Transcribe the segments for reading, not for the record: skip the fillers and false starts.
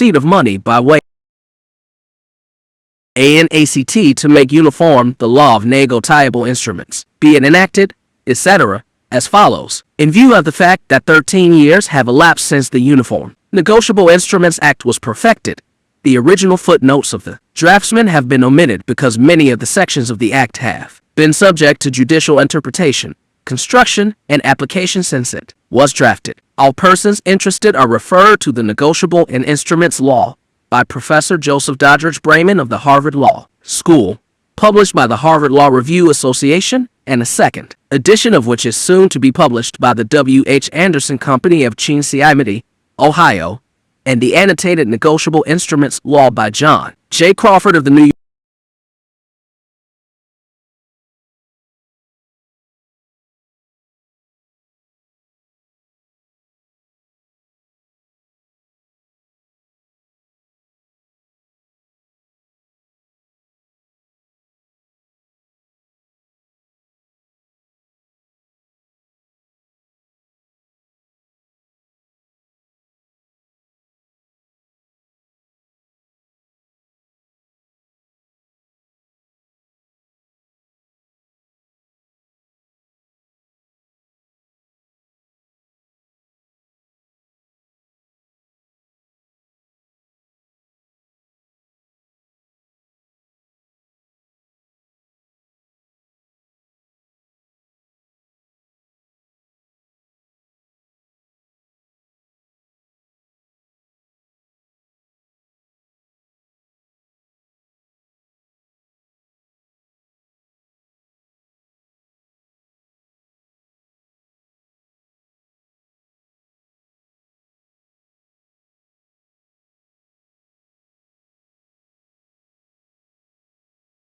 receipt of money by way ANACT to make uniform the law of negotiable instruments, be it enacted, etc., as follows. In view of the fact that 13 years have elapsed since the Uniform Negotiable Instruments Act was perfected, the original footnotes of the draftsman have been omitted because many of the sections of the Act have been subject to judicial interpretation, construction, and application since it was drafted. All persons interested are referred to the Negotiable Instruments Law by Professor Joseph Doddridge Brayman of the Harvard Law School, published by the Harvard Law Review Association, and a second edition of which is soon to be published by the W. H. Anderson Company of Cincinnati, Ohio, and the Annotated Negotiable Instruments Law by John J. Crawford of the New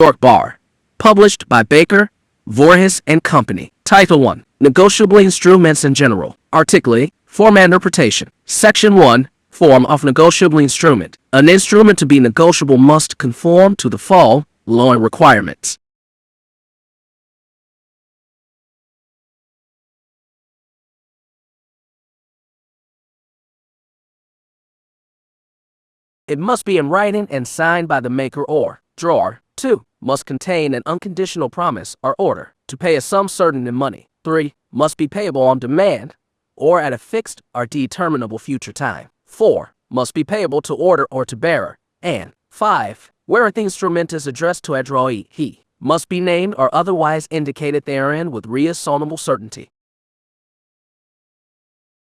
York Bar, published by Baker, Voorhees and Company. Title 1. Negotiable Instruments in General. Article 8. Form and Interpretation. Section 1. Form of negotiable instrument. An instrument to be negotiable must conform to the following requirements. It must be in writing and signed by the maker or drawer. 2. Must contain an unconditional promise or order to pay a sum certain in money. 3. Must be payable on demand or at a fixed or determinable future time. 4. Must be payable to order or to bearer. And 5. Where the instrument is addressed to a drawee, he must be named or otherwise indicated therein with reasonable certainty.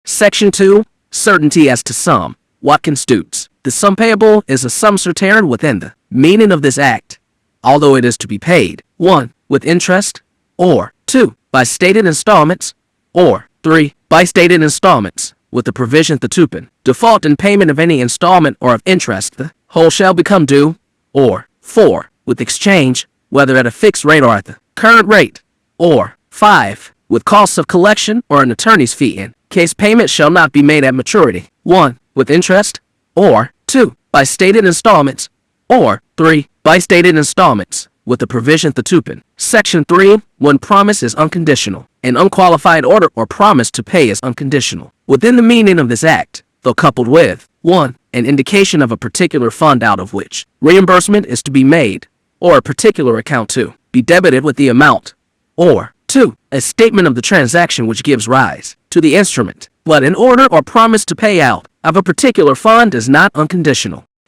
Section 2. Certainty as to sum. What constitutes the sum payable is a sum certain within the meaning of this act, although it is to be paid 1. With interest, or 2. By stated installments, or 3. By stated installments, with the provision that the default in payment of any installment or of interest, the whole shall become due, or 4. With exchange, whether at a fixed rate or at the current rate, or 5. With costs of collection or an attorney's fee in case payment shall not be made at maturity. 1. With interest, or 2. By stated installments, or 3. By stated installments, with the provision the Section 3. When promise is unconditional, an unqualified order or promise to pay is unconditional. Within the meaning of this act, though coupled with 1. An indication of a particular fund out of which reimbursement is to be made, or a particular account to be debited with the amount, or 2. A statement of the transaction which gives rise to the instrument, but an order or promise to pay out of a particular fund is not unconditional.